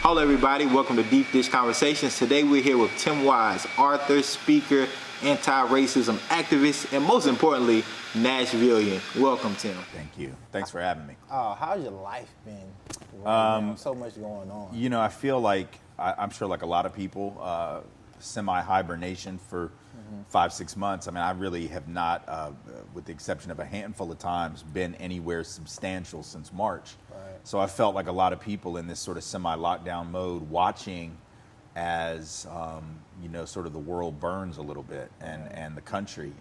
Hello everybody, welcome to Deep Dish Conversations. Today we're here with Tim Wise, author, speaker, anti-racism activist, and most importantly, Nashvilleian. Welcome, Tim. Thank you. Thanks for having me. How's your life been right now? So much going on. You know, I feel like, I'm sure like a lot of people, semi-hibernation for 5-6 months. I mean, I really have not, with the exception of a handful of times, been anywhere substantial since March. Right. So I felt like a lot of people in this sort of semi-lockdown mode watching as, you know, sort of the world burns a little bit and the country.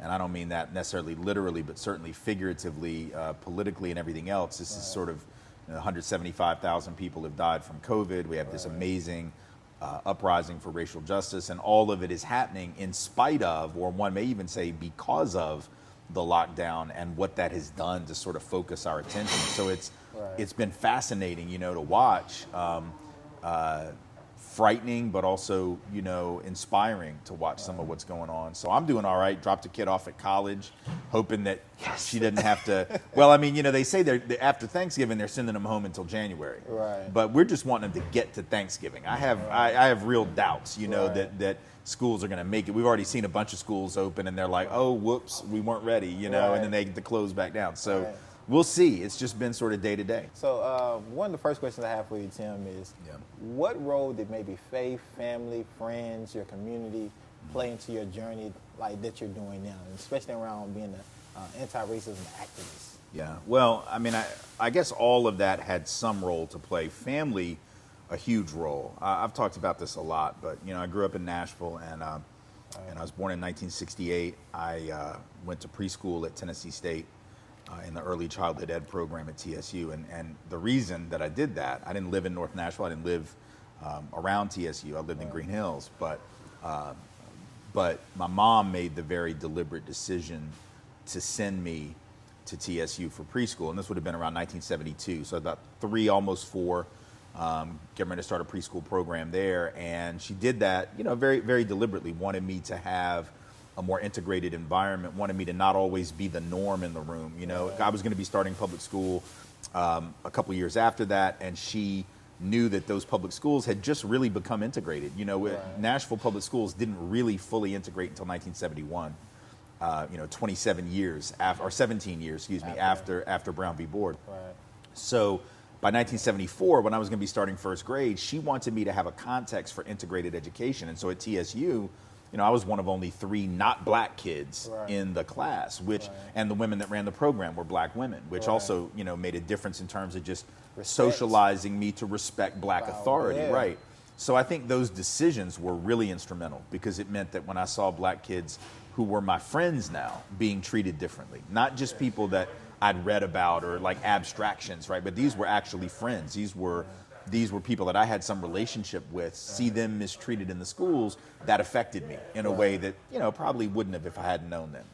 And I don't mean that necessarily literally, but certainly figuratively, politically and everything else. This is sort of, you know, 175,000 people have died from COVID. We have this amazing uprising for racial justice, and all of it is happening in spite of, or one may even say because of, the lockdown and what that has done to sort of focus our attention. So it's been fascinating, you know, to watch. Frightening, but also, you know, inspiring to watch some of what's going on. So I'm doing all right. Dropped a kid off at college, hoping that she didn't have to. Well, I mean, you know, they say after Thanksgiving they're sending them home until January. Right. But we're just wanting them to get to Thanksgiving. I have real doubts, you know, that schools are going to make it. We've already seen a bunch of schools open, and they're like, oh, whoops, we weren't ready, you know, and then they get to close back down. So. We'll see. It's just been sort of day to day. So one of the first questions I have for you, Tim, is what role did maybe faith, family, friends, your community play into your journey like that you're doing now, especially around being an anti-racism activist? Yeah, well, I mean, I guess all of that had some role to play. Family, a huge role. I've talked about this a lot, but, you know, I grew up in Nashville, and I was born in 1968. I went to preschool at Tennessee State. In the early childhood ed program at TSU. And the reason that I did that, I didn't live in North Nashville, I didn't live around TSU, I lived in Green Hills, but my mom made the very deliberate decision to send me to TSU for preschool, and this would have been around 1972, so about 3, almost 4, getting ready to start a preschool program there, and she did that, you know, very, very deliberately, wanted me to have a more integrated environment, wanted me to not always be the norm in the room. You know, I was going to be starting public school a couple years after that, and she knew that those public schools had just really become integrated. You know, Nashville public schools didn't really fully integrate until 1971. You know, 27 years after, or 17 years, excuse me, after Brown v. Board. Right. So by 1974, when I was going to be starting first grade, she wanted me to have a context for integrated education, and so at TSU. You know, I was one of only 3 not black kids in the class, and the women that ran the program were black women, which also, you know, made a difference in terms of just socializing me to respect black authority, right? So I think those decisions were really instrumental because it meant that when I saw black kids who were my friends now being treated differently, not just people that I'd read about or like abstractions, right? But these were actually friends. These were people that I had some relationship with, see them mistreated in the schools, that affected me in a way that, you know, probably wouldn't have if I hadn't known them.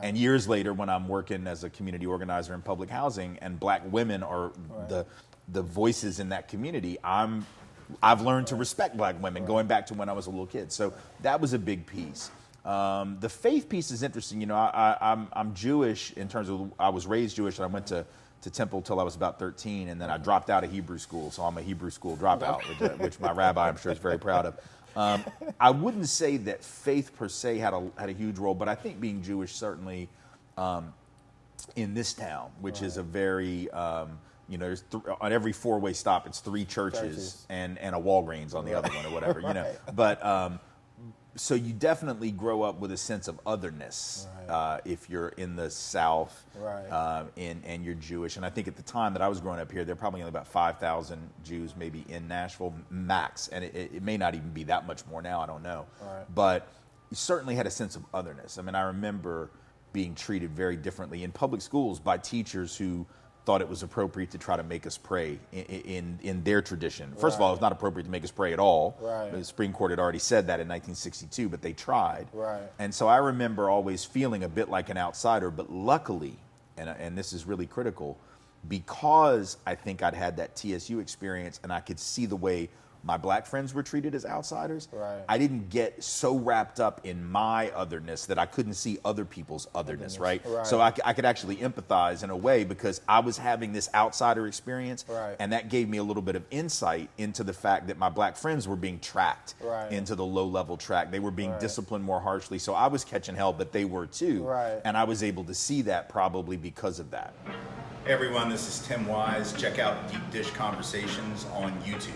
And years later, when I'm working as a community organizer in public housing and black women are the voices in that community, I've learned to respect black women going back to when I was a little kid. So that was a big piece. The faith piece is interesting. You know, I'm Jewish in terms of, I was raised Jewish and I went to Temple till I was about 13, and then I dropped out of Hebrew school, so I'm a Hebrew school dropout, which my rabbi, I'm sure, is very proud of. I wouldn't say that faith per se had a huge role, but I think being Jewish certainly in this town, which is a very, you know, there's on every 4-way stop, it's 3 churches. And a Walgreens on the other one or whatever, you know. But so you definitely grow up with a sense of otherness if you're in the South and you're Jewish. And I think at the time that I was growing up here, there were probably only about 5,000 Jews maybe in Nashville, max. And it may not even be that much more now, I don't know. But you certainly had a sense of otherness. I mean, I remember being treated very differently in public schools by teachers who thought it was appropriate to try to make us pray in their tradition. First of all, it was not appropriate to make us pray at all. The Supreme Court had already said that in 1962, but they tried. And so I remember always feeling a bit like an outsider, but luckily, and this is really critical, because I think I'd had that TSU experience and I could see the way my black friends were treated as outsiders, Right. I didn't get so wrapped up in my otherness that I couldn't see other people's otherness, right? Right. So I could actually empathize in a way because I was having this outsider experience, Right. and that gave me a little bit of insight into the fact that my black friends were being tracked Right. into the low-level track. They were being Right. disciplined more harshly, so I was catching hell, but they were too. Right. And I was able to see that probably because of that. Hey everyone, this is Tim Wise. Check out Deep Dish Conversations on YouTube.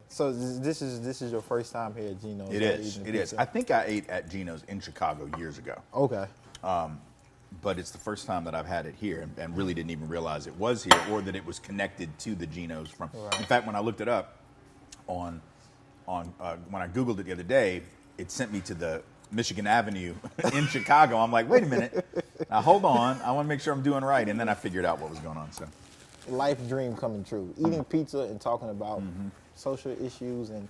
So this is your first time here at Ginos? It is. It is. I think I ate at Ginos in Chicago years ago. Okay. But it's the first time that I've had it here, and really didn't even realize it was here or that it was connected to the Ginos from. Right. In fact, when I looked it up when I Googled it the other day, it sent me to the Michigan Avenue in Chicago. I'm like, wait a minute, now hold on, I want to make sure I'm doing right, and then I figured out what was going on. So, Life dream coming true. Eating pizza and talking about social issues in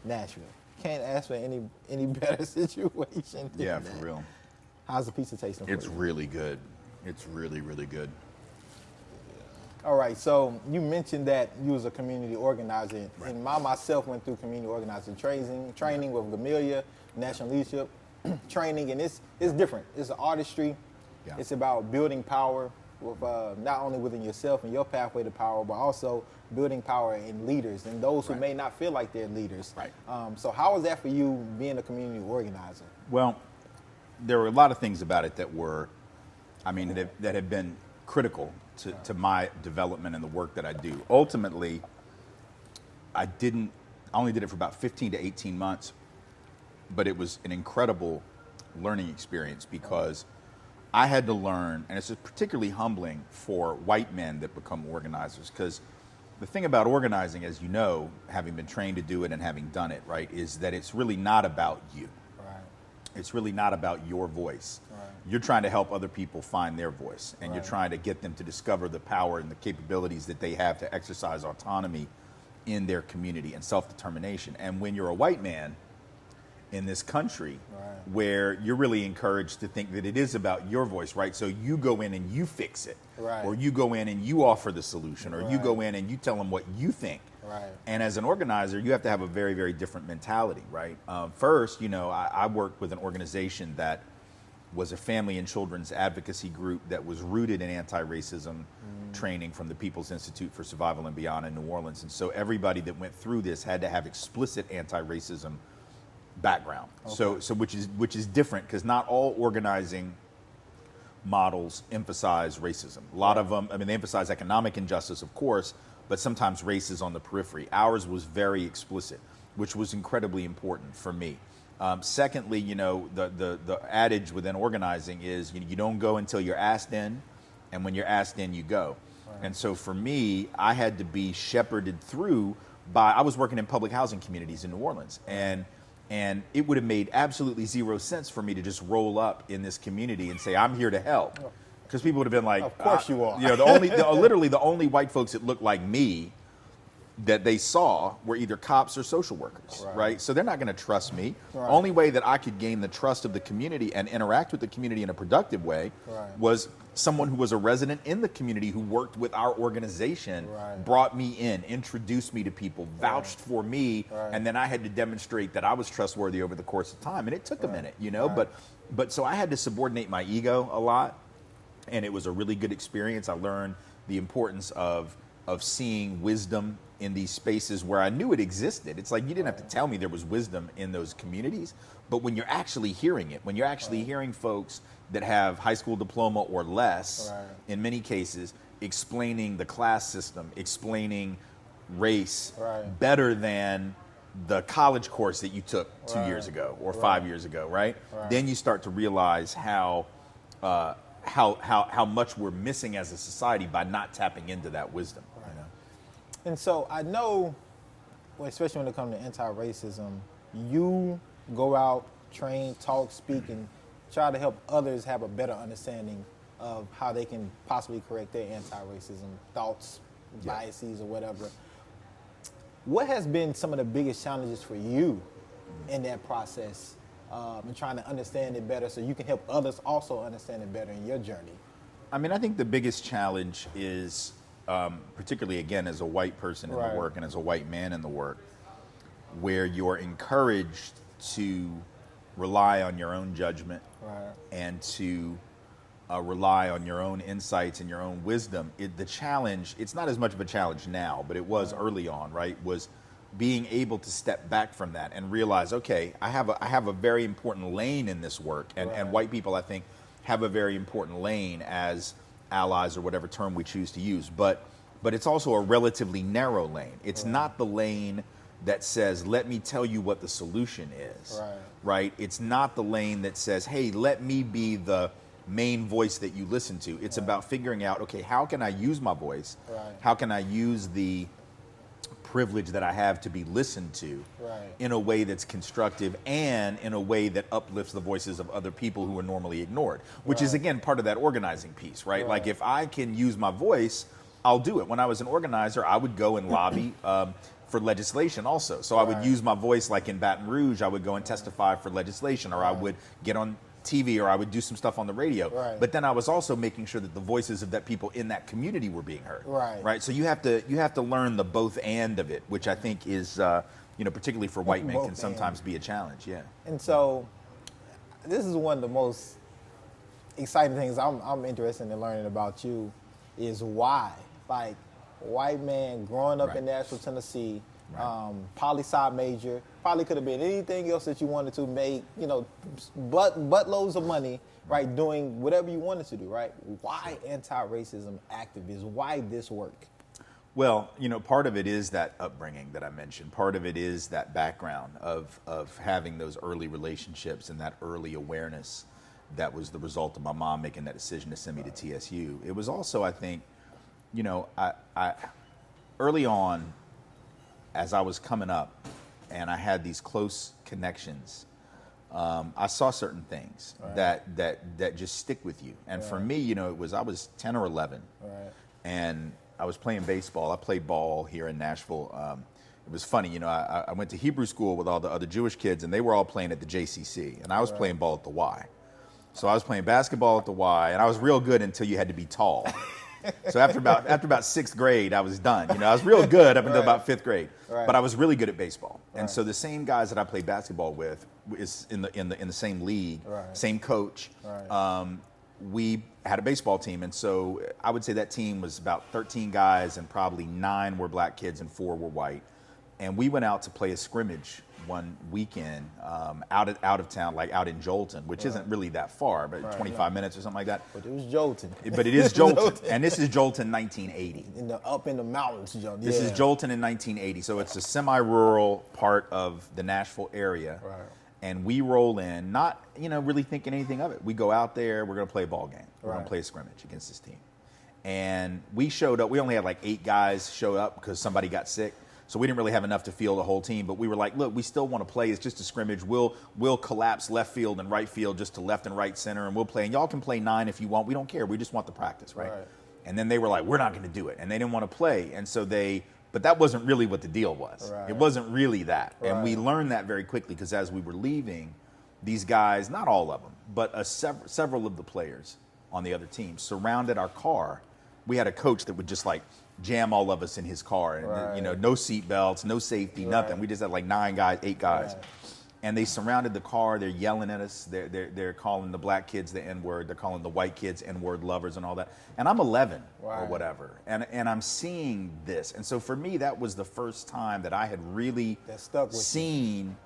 Nashville. Can't ask for any better situation. Than yeah, that. for real. How's the pizza tasting? It's for you? really good. It's really, really good. All right, so you mentioned that you was a community organizer, and I myself went through community organizing training with Gamelia, National Leadership training, and it's different. It's an artistry. Yeah. It's about building power with not only within yourself and your pathway to power, but also building power in leaders and those who Right. may not feel like they're leaders. Right. So how was that for you being a community organizer? Well, there were a lot of things about it that have been critical to my development and the work that I do. Ultimately, I only did it for about 15 to 18 months, but it was an incredible learning experience because I had to learn, and it's particularly humbling for white men that become organizers, because the thing about organizing, as you know, having been trained to do it and having done it, right, is that it's really not about you. Right. It's really not about your voice. Right. You're trying to help other people find their voice, and Right. you're trying to get them to discover the power and the capabilities that they have to exercise autonomy in their community and self-determination. And when you're a white man in this country, Right. where you're really encouraged to think that it is about your voice, right? So you go in and you fix it, Right. or you go in and you offer the solution, or you Right. go in and you tell them what you think. Right. And as an organizer, you have to have a very, very different mentality, right? First, I worked with an organization that was a family and children's advocacy group that was rooted in anti-racism training from the People's Institute for Survival and Beyond in New Orleans. And so everybody that went through this had to have explicit anti-racism background. Okay. So which is different, because not all organizing models emphasize racism. A lot of them, they emphasize economic injustice, of course, but sometimes race is on the periphery. Ours was very explicit, which was incredibly important for me. Secondly, the adage within organizing is you don't go until you're asked in, and when you're asked in, you go. Right. And so for me, I had to be shepherded through I was working in public housing communities in New Orleans, and it would have made absolutely zero sense for me to just roll up in this community and say, I'm here to help. Because people would have been like, Of course you are. Literally the only white folks that looked like me that they saw were either cops or social workers, right? So they're not going to trust me. Right. Only way that I could gain the trust of the community and interact with the community in a productive way was someone who was a resident in the community who worked with our organization, brought me in, introduced me to people, vouched for me, and then I had to demonstrate that I was trustworthy over the course of time. And it took a minute, but so I had to subordinate my ego a lot, and it was a really good experience. I learned the importance of seeing wisdom in these spaces where I knew it existed. It's like you didn't have to tell me there was wisdom in those communities, but when you're actually hearing it, when you're actually hearing folks that have high school diploma or less, in many cases, explaining the class system, explaining race better than the college course that you took 2 years ago or 5 years ago, right? Then you start to realize how much we're missing as a society by not tapping into that wisdom. And so I know, especially when it comes to anti-racism, you go out, train, talk, speak, and try to help others have a better understanding of how they can possibly correct their anti-racism thoughts, biases, or whatever. What has been some of the biggest challenges for you in that process, in trying to understand it better so you can help others also understand it better in your journey? I think the biggest challenge is particularly again as a white person in Right. the work and as a white man in the work, where you're encouraged to rely on your own judgment Right. and to rely on your own insights and your own wisdom. The challenge, it's not as much of a challenge now, but it was early on, right? Was being able to step back from that and realize, okay, I have a very important lane in this work, and white people, I think, have a very important lane as allies or whatever term we choose to use, but it's also a relatively narrow lane. It's not the lane that says, let me tell you what the solution is, right? It's not the lane that says, hey, let me be the main voice that you listen to. It's about figuring out, okay, how can I use my voice? How can I use the privilege that I have to be listened to in a way that's constructive and in a way that uplifts the voices of other people who are normally ignored, which is, again, part of that organizing piece, right? Like, if I can use my voice, I'll do it. When I was an organizer, I would go and lobby for legislation also. So I would use my voice, like in Baton Rouge, I would go and testify for legislation, or I would get on TV, or I would do some stuff on the radio. But then I was also making sure that the voices of that people in that community were being heard. Right. So you have to learn the both and of it, which I think is, particularly for white men, can sometimes be a challenge. Yeah. And so, this is one of the most exciting things I'm interested in learning about you, is why, like, white man growing up in Nashville, Tennessee. Poli-sci major, probably could have been anything else that you wanted to make, buttloads of money, right, doing whatever you wanted to do, right? Why anti-racism activists? Why this work? Well, part of it is that upbringing that I mentioned. Part of it is that background of having those early relationships and that early awareness that was the result of my mom making that decision to send me to TSU. It was also, I think, I early on, as I was coming up and I had these close connections, I saw certain things that just stick with you. And for me, I was 10 or 11, and I was playing baseball. I played ball here in Nashville. It was funny, I went to Hebrew school with all the other Jewish kids, and they were all playing at the JCC, and I was playing ball at the Y. So I was playing basketball at the Y, and I was real good until you had to be tall. So after about sixth grade, I was done. I was real good up until about fifth grade, but I was really good at baseball. And so the same guys that I played basketball with is in the same league, same coach. We had a baseball team, and so I would say that team was about 13 guys, and probably 9 were black kids and 4 were white. And we went out to play a scrimmage one weekend out of town, like out in Jolton, which isn't really that far, but 25 minutes or something like that. But it was Jolton. But it is Jolton. And this is Jolton 1980. Up in the mountains, Jolton. This is Jolton in 1980. So it's a semi-rural part of the Nashville area. And we roll in, not really thinking anything of it. We go out there, we're going to play a ball game. We're going to play a scrimmage against this team. And we showed up. We only had like 8 guys show up because somebody got sick. So we didn't really have enough to field the whole team, but we were like, look, we still want to play. It's just a scrimmage. We'll collapse left field and right field just to left and right center, and we'll play. And y'all can play 9 if you want. We don't care. We just want the practice, right? And then they were like, we're not going to do it. And they didn't want to play. And so but that wasn't really what the deal was. It wasn't really that. And we learned that very quickly, because as we were leaving, these guys, not all of them, but several of the players on the other team surrounded our car. We had a coach that would just like jam all of us in his car, and no seat belts, no safety, nothing. We just had like 9 guys, 8 guys, and they surrounded the car. They're yelling at us. They're calling the black kids the N-word. They're calling the white kids N-word lovers and all that. And I'm 11 or whatever, and I'm seeing this. And so for me, that was the first time that I had really seen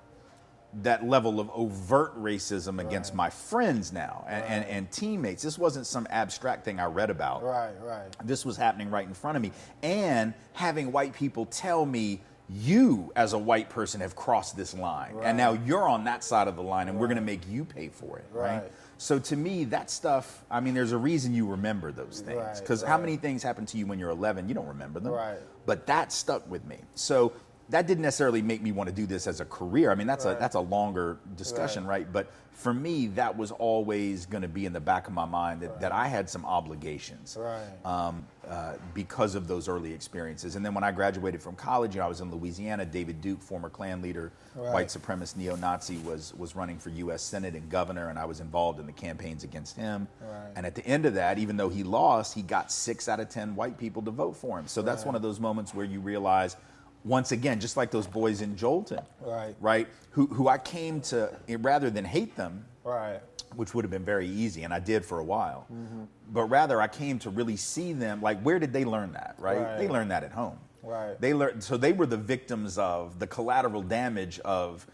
that level of overt racism against my friends now and teammates. This wasn't some abstract thing I read about. This was happening right in front of me. And having white people tell me, you as a white person have crossed this line. And now you're on that side of the line, and we're going to make you pay for it. So to me, that stuff, I mean, there's a reason you remember those things. Because how many things happen to you when you're 11? You don't remember them. But that stuck with me. So that didn't necessarily make me want to do this as a career. I mean, that's a longer discussion, right? But for me, that was always going to be in the back of my mind that I had some obligations because of those early experiences. And then when I graduated from college, I was in Louisiana. David Duke, former Klan leader, white supremacist neo-Nazi, was running for U.S. Senate and governor, and I was involved in the campaigns against him. And at the end of that, even though he lost, he got 6 out of 10 white people to vote for him. So that's one of those moments where you realize, once again, just like those boys in Jolton, right? Who I came to, rather than hate them, which would have been very easy, and I did for a while, but rather I came to really see them, like, where did they learn that, right? They learned that at home. They learned, so they were the victims of the collateral damage of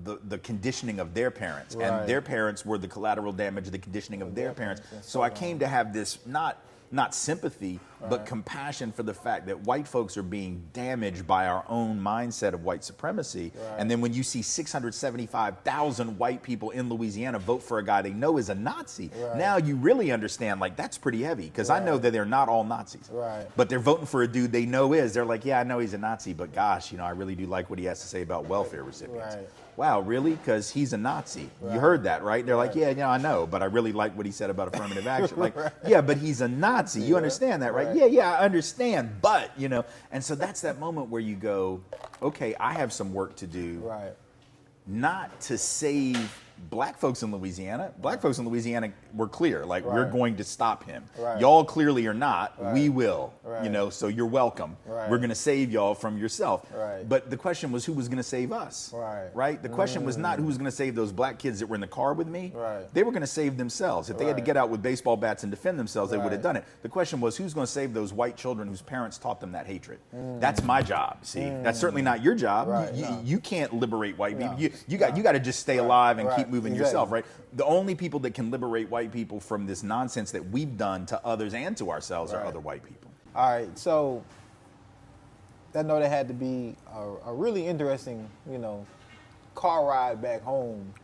the conditioning of their parents, and their parents were the collateral damage of the conditioning of their parents. So I came to have this, not sympathy, but compassion for the fact that white folks are being damaged by our own mindset of white supremacy. And then when you see 675,000 white people in Louisiana vote for a guy they know is a Nazi, now you really understand, like, that's pretty heavy, because I know that they're not all Nazis, but they're voting for a dude they know is. They're like, yeah, I know he's a Nazi, but gosh, I really do like what he has to say about welfare recipients. Wow, really? Because he's a Nazi. You heard that, right? They're like, yeah, I know, but I really like what he said about affirmative action. Like, yeah, but he's a Nazi. You understand that, right? Yeah, I understand, but, and so that's that moment where you go, okay, I have some work to do, not to save black folks in Louisiana. Black folks in Louisiana were clear, like, we're going to stop him. Y'all clearly are not. We will, so you're welcome. We're going to save y'all from yourself. But the question was, who was going to save us? Right? The question was not who was going to save those black kids that were in the car with me. They were going to save themselves. If they had to get out with baseball bats and defend themselves, they would have done it. The question was, who's going to save those white children whose parents taught them that hatred? That's my job. See, that's certainly not your job. You can't liberate white people. You got to just stay alive and keep moving yourself, right? The only people that can liberate white people from this nonsense that we've done to others and to ourselves are other white people. All right, so that note had to be a really interesting, car ride back home,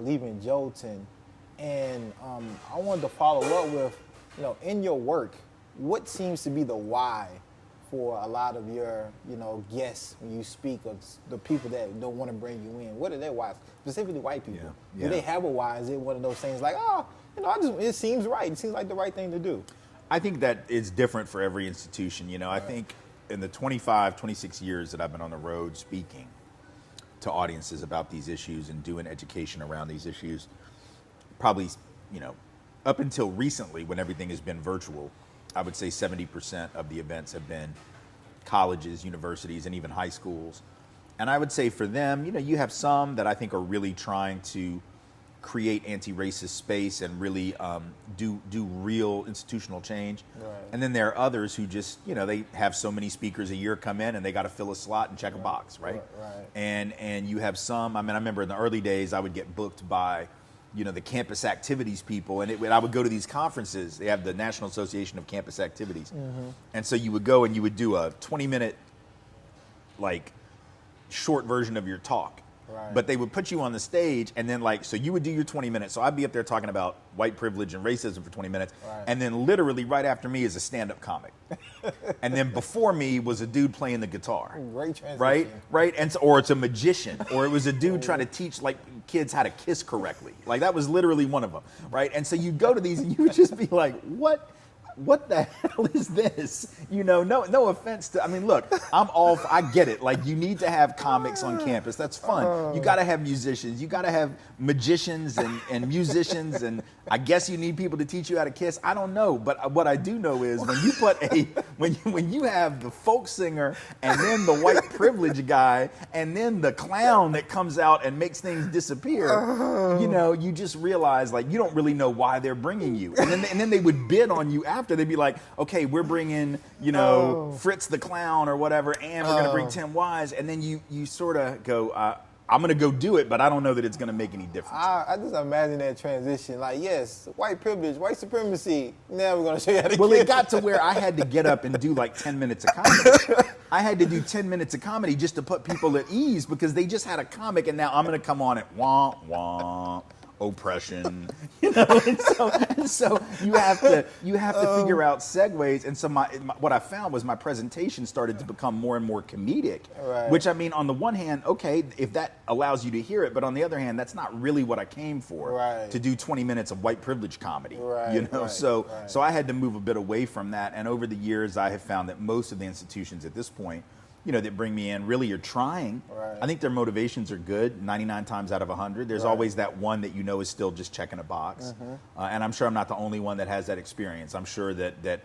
leaving Jolton. And I wanted to follow up with, in your work, what seems to be the why for a lot of your, guests when you speak of the people that don't want to bring you in? What are their whys? Specifically white people. Do they have a why? Is it one of those things like, it seems right. It seems like the right thing to do? I think that it's different for every institution. I think in the 25, 26 years that I've been on the road speaking to audiences about these issues and doing education around these issues, probably, up until recently when everything has been virtual, I would say 70% of the events have been colleges, universities, and even high schools. And I would say for them, you have some that I think are really trying to create anti-racist space and really do real institutional change. And then there are others who just, they have so many speakers a year come in and they got to fill a slot and check a box, right? And you have some, I remember in the early days I would get booked by the campus activities people, and I would go to these conferences. They have the National Association of Campus Activities. And so you would go and you would do a 20-minute, short version of your talk. But they would put you on the stage, and then so you would do your 20 minutes. So I'd be up there talking about white privilege and racism for 20 minutes. And then literally right after me is a stand-up comic. And then before me was a dude playing the guitar. Great transition. Right? And or it's a magician, or it was a dude trying to teach kids how to kiss correctly. That was literally one of them, right? And so you go to these and you would just be like, what the hell is this? No offense to, look, I get it. You need to have comics on campus. That's fun. You got to have musicians. You got to have magicians and musicians. And I guess you need people to teach you how to kiss. I don't know. But what I do know is when you put when you have the folk singer and then the white privilege guy and then the clown that comes out and makes things disappear, you just realize you don't really know why they're bringing you. And then they would bid on you after. They'd be like, okay, we're bringing, Fritz the clown or whatever, and we're going to bring Tim Wise. And then you sort of go, I'm going to go do it, but I don't know that it's going to make any difference. I just imagine that transition. Yes, white privilege, white supremacy. Now we're going to show you how to Well, it got to where I had to get up and do 10 minutes of comedy. I had to do 10 minutes of comedy just to put people at ease because they just had a comic, and now I'm going to come on at womp, womp. oppression, you know, and so you have to figure out segues. And so what I found was my presentation started to become more and more comedic, Right. which I mean, on the one hand, okay, if that allows you to hear it, but on the other hand, that's not really what I came for, Right. to do 20 minutes of white privilege comedy, Right, you know. right, So right. I had to move a bit away from that. And over the years, I have found that most of the institutions at this point, you know, that bring me in really are trying. Right. I think their motivations are good 99 times out of 100. There's Right. always that one that you know is still just checking a box. And I'm sure I'm not the only one that has that experience. I'm sure that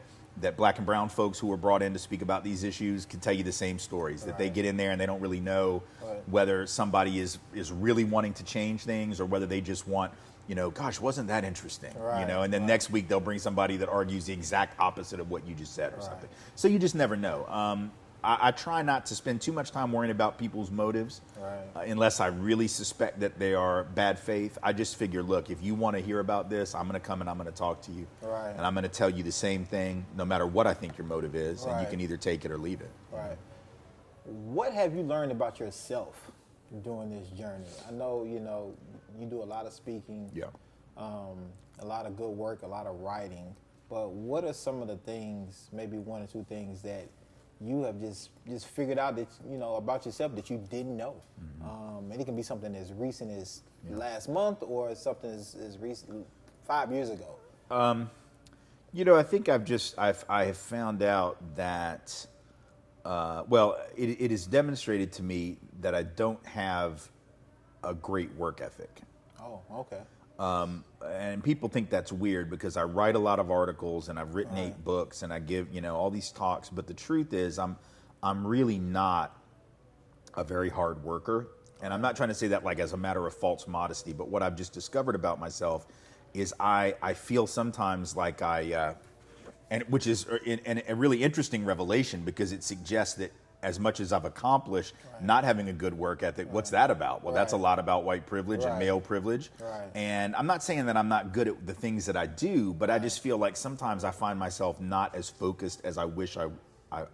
black and brown folks who were brought in to speak about these issues can tell you the same stories, that they Right. get in there and they don't really know Right. whether somebody is really wanting to change things or whether they just want, you know, gosh, wasn't that interesting? You Right, know, and then right. next week they'll bring somebody that argues the exact opposite of what you just said or something. So you just never know. I try not to spend too much time worrying about people's motives Right. unless I really suspect that they are bad faith. I just figure, look, if you want to hear about this, I'm going to come and I'm going to talk to you. Right. And I'm going to tell you the same thing, no matter what I think your motive is, and you Right. can either take it or leave it. Right. What have you learned about yourself during this journey? I know, you do a lot of speaking, Yeah. a lot of good work, a lot of writing, but what are some of the things, maybe one or two things that you have just figured out that, about yourself that you didn't know? And it can be something as recent as last month or something as recent 5 years ago. I think I have found out that, it is demonstrated to me that I don't have a great work ethic. Oh, okay. And people think that's weird because I write a lot of articles and I've written 8 books and I give, all these talks. But the truth is I'm really not a very hard worker. And I'm not trying to say that like as a matter of false modesty, but what I've just discovered about myself is I feel sometimes like which is a really interesting revelation because it suggests that as much as I've accomplished, not having a good work ethic, what's that about? Well, that's a lot about white privilege and male privilege. Right. And I'm not saying that I'm not good at the things that I do, but I just feel like sometimes I find myself not as focused as I wish I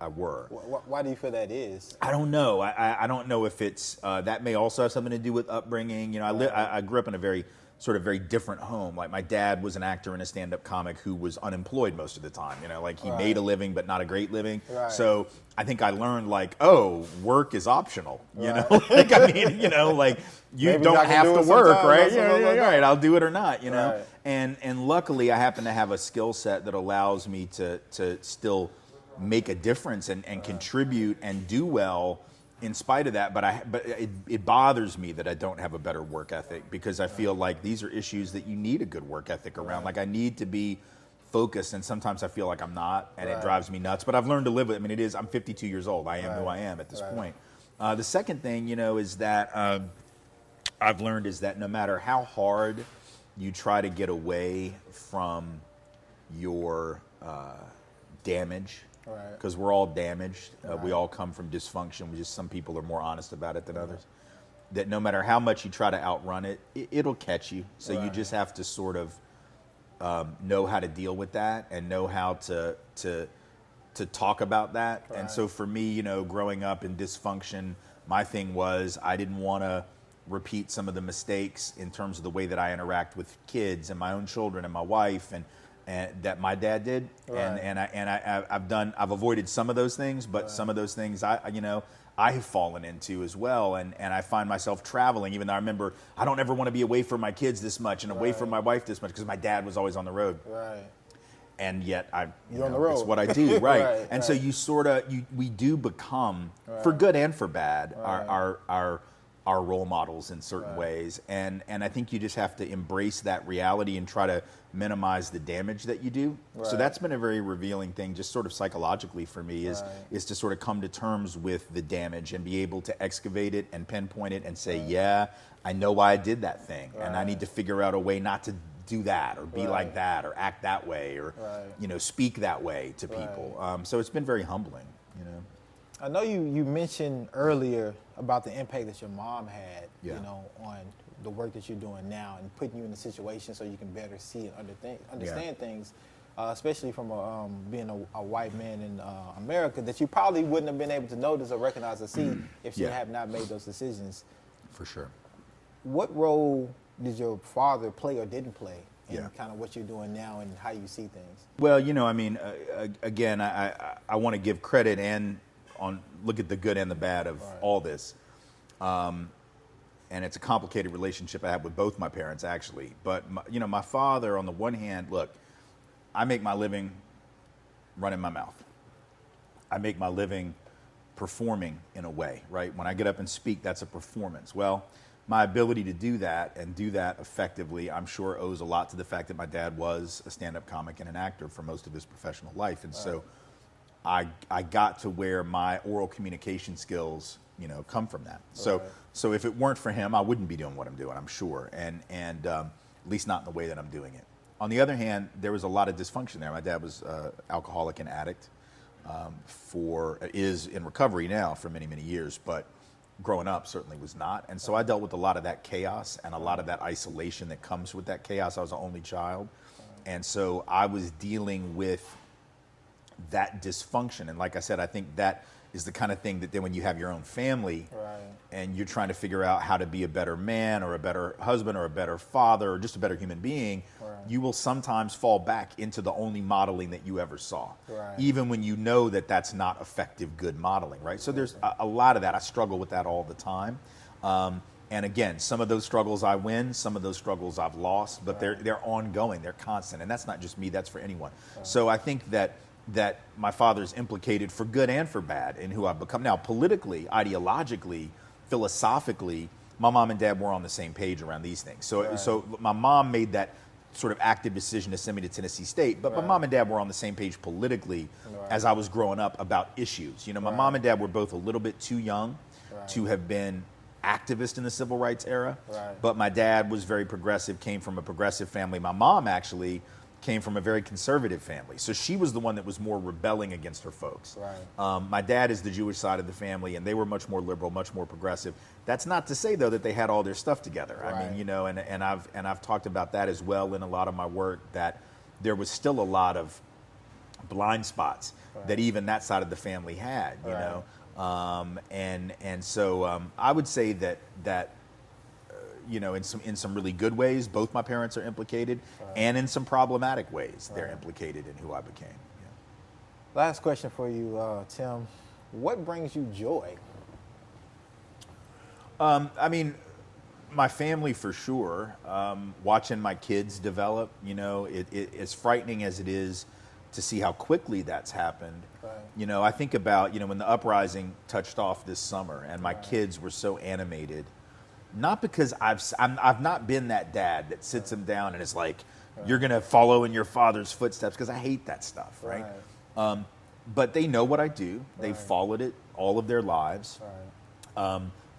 were. Why do you feel that is? I don't know. I don't know if it's, that may also have something to do with upbringing. I grew up in a very different home. Like my dad was an actor and a stand-up comic who was unemployed most of the time. He made a living, but not a great living. Right. So I think I learned work is optional. You don't Maybe I can have do to it work, sometime, right? or something like that. Right. I'll do it or not. Right. And luckily I happen to have a skill set that allows me to still make a difference and contribute and do well in spite of that, but it bothers me that I don't have a better work ethic because I feel like these are issues that you need a good work ethic around. Like I need to be focused, and sometimes I feel like I'm not, and it drives me nuts. But I've learned to live with it. I mean, I'm 52 years old. I am who I am at this point. The second thing, is that I've learned is that no matter how hard you try to get away from your damage, because we're all damaged. We all come from dysfunction. Just some people are more honest about it than others. That no matter how much you try to outrun it, it'll catch you. So you just have to sort of know how to deal with that and know how to talk about that. And so for me, growing up in dysfunction, my thing was I didn't want to repeat some of the mistakes in terms of the way that I interact with kids and my own children and my wife and that my dad did, I've avoided some of those things, but some of those things I have fallen into as well, and I find myself traveling. Even though I remember I don't ever want to be away from my kids this much and away from my wife this much because my dad was always on the road. Right. And yet You're on the road. It's what I do, right? Right. So we do become, for good and for bad, our role models in certain ways, and I think you just have to embrace that reality and try to minimize the damage that you do. So that's been a very revealing thing, just sort of psychologically for me, is to sort of come to terms with the damage and be able to excavate it and pinpoint it and say, yeah, I know why I did that thing, and I need to figure out a way not to do that or be like that or act that way or speak that way to people. So it's been very humbling. I know you mentioned earlier about the impact that your mom had, on the work that you're doing now and putting you in a situation so you can better see and understand things, especially from being a white man in America that you probably wouldn't have been able to notice or recognize or see if you had not made those decisions. For sure. What role did your father play or didn't play in Yeah. kind of what you're doing now and how you see things? Well, I mean, again, I want to give credit and look at the good and the bad of all this. And it's a complicated relationship I have with both my parents, actually. But, my father, on the one hand, look, I make my living running my mouth. I make my living performing in a way, right? When I get up and speak, that's a performance. Well, my ability to do that and do that effectively, I'm sure owes a lot to the fact that my dad was a stand-up comic and an actor for most of his professional life. And so I got to where my oral communication skills, come from that. So if it weren't for him, I wouldn't be doing what I'm doing, I'm sure. And at least not in the way that I'm doing it. On the other hand, there was a lot of dysfunction there. My dad was alcoholic and addict, is in recovery now for many, many years, but growing up certainly was not. And so I dealt with a lot of that chaos and a lot of that isolation that comes with that chaos. I was the only child. And so I was dealing with that dysfunction. And like I said, I think that is the kind of thing that then when you have your own family and you're trying to figure out how to be a better man or a better husband or a better father or just a better human being, you will sometimes fall back into the only modeling that you ever saw, even when you know that that's not effective, good modeling, right? So there's a lot of that. I struggle with that all the time. And again, some of those struggles I win, some of those struggles I've lost, but they're ongoing, they're constant. And that's not just me, that's for anyone. So I think that my father's implicated for good and for bad in who I've become. Now, politically, ideologically, philosophically, my mom and dad were on the same page around these things. So my mom made that sort of active decision to send me to Tennessee State, but my mom and dad were on the same page politically as I was growing up about issues. My mom and dad were both a little bit too young to have been activists in the civil rights era, but my dad was very progressive, came from a progressive family. My mom actually came from a very conservative family. So she was the one that was more rebelling against her folks. My dad is the Jewish side of the family, and they were much more liberal, much more progressive. That's not to say, though, that they had all their stuff together. I mean, and I've talked about that as well in a lot of my work, that there was still a lot of blind spots that even that side of the family had, you know. And so I would say that in some really good ways, both my parents are implicated, and in some problematic ways, they're implicated in who I became. Last question for you, Tim. What brings you joy? I mean, my family for sure. Watching my kids develop, as frightening as it is to see how quickly that's happened. I think about, when the uprising touched off this summer and my kids were so animated. Not because I've not been that dad that sits them down and is like, you're going to follow in your father's footsteps, because I hate that stuff, right? But they know what I do. They've followed it all of their lives.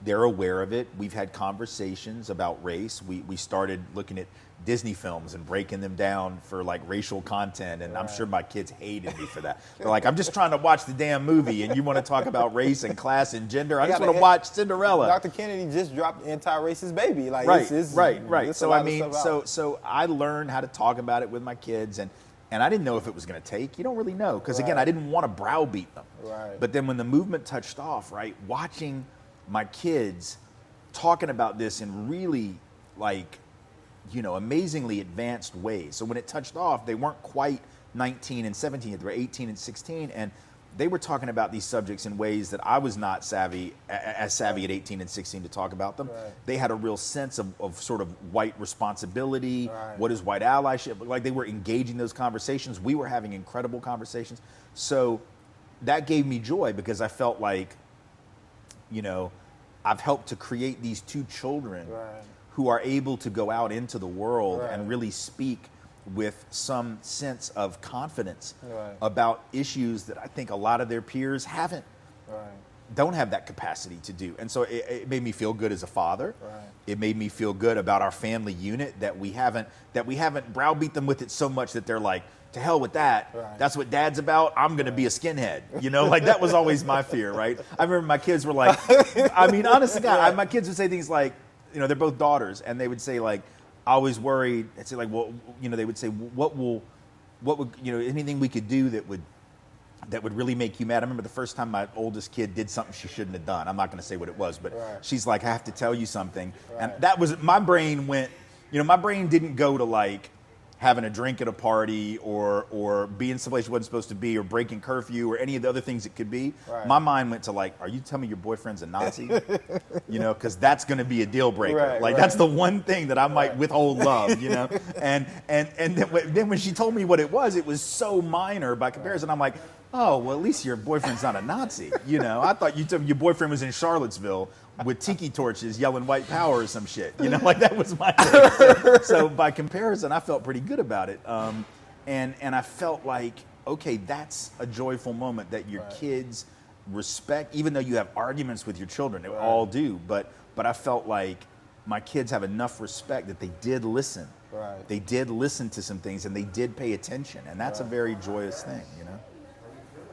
They're aware of it. We've had conversations about race. We started looking at Disney films and breaking them down for like racial content, and I'm sure my kids hated me for that. They're like, I'm just trying to watch the damn movie, and you want to talk about race and class and gender? I just want to watch Cinderella. Dr. Kennedy just dropped Anti-Racist Baby. Like, right. So I mean, so I learned how to talk about it with my kids, and I didn't know if it was going to take. You don't really know, because again, I didn't want to browbeat them. But then when the movement touched off, watching my kids talking about this in really amazingly advanced ways. So when it touched off, they weren't quite 19 and 17, they were 18 and 16, and they were talking about these subjects in ways that I was not savvy at 18 and 16 to talk about them. They had a real sense of sort of white responsibility. What is white allyship? Like, they were engaging those conversations. We were having incredible conversations. So that gave me joy, because I felt like, I've helped to create these two children who are able to go out into the world and really speak with some sense of confidence about issues that I think a lot of their peers don't have that capacity to do. And so it made me feel good as a father. It made me feel good about our family unit, that we haven't browbeat them with it so much that they're like, to hell with that. That's what dad's about. I'm going to be a skinhead. Like, that was always my fear, right? I remember my kids were like, I mean, honest to God, my kids would say things like, they're both daughters, and they would say, like, I was worried. I'd say, like, well, they would say, what would, anything we could do that would really make you mad. I remember the first time my oldest kid did something she shouldn't have done. I'm not going to say what it was, but she's like, I have to tell you something. And that was, my brain went, my brain didn't go to like having a drink at a party or being someplace you wasn't supposed to be or breaking curfew or any of the other things it could be. Right. My mind went to like, are you telling me your boyfriend's a Nazi? Because that's going to be a deal breaker. Right, that's the one thing that I might withhold love, And then when she told me what it was so minor by comparison. I'm like, oh, well, at least your boyfriend's not a Nazi. I thought you told me your boyfriend was in Charlottesville with tiki torches yelling white power or some shit. Like that was my thing. So by comparison, I felt pretty good about it. And I felt like, okay, that's a joyful moment that your kids respect, even though you have arguments with your children. They all do. But I felt like my kids have enough respect that they did listen. Right. They did listen to some things and they did pay attention. And that's a very joyous thing,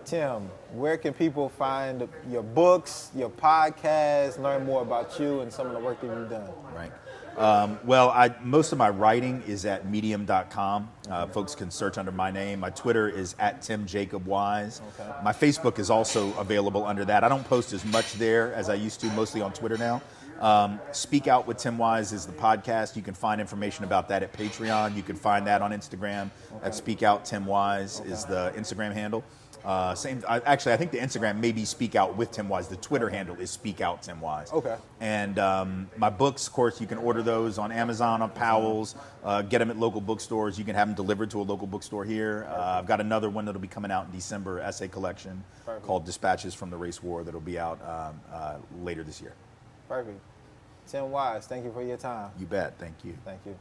Tim, where can people find your books, your podcast, learn more about you and some of the work that you've done? Right. Most of my writing is at medium.com. Folks can search under my name. My Twitter is at Tim Jacob Wise. Okay. My Facebook is also available under that. I don't post as much there as I used to, mostly on Twitter now. Speak Out with Tim Wise is the podcast. You can find information about that at Patreon. You can find that on Instagram at Speak Out Tim Wise is the Instagram handle. I think the Instagram may be Speak Out with Tim Wise. The Twitter handle is Speak Out Tim Wise. Okay. And my books, of course, you can order those on Amazon, on Powell's, get them at local bookstores. You can have them delivered to a local bookstore here. I've got another one that'll be coming out in December, essay collection called Dispatches from the Race War that'll be out later this year. Perfect. Tim Wise, thank you for your time. You bet. Thank you. Thank you.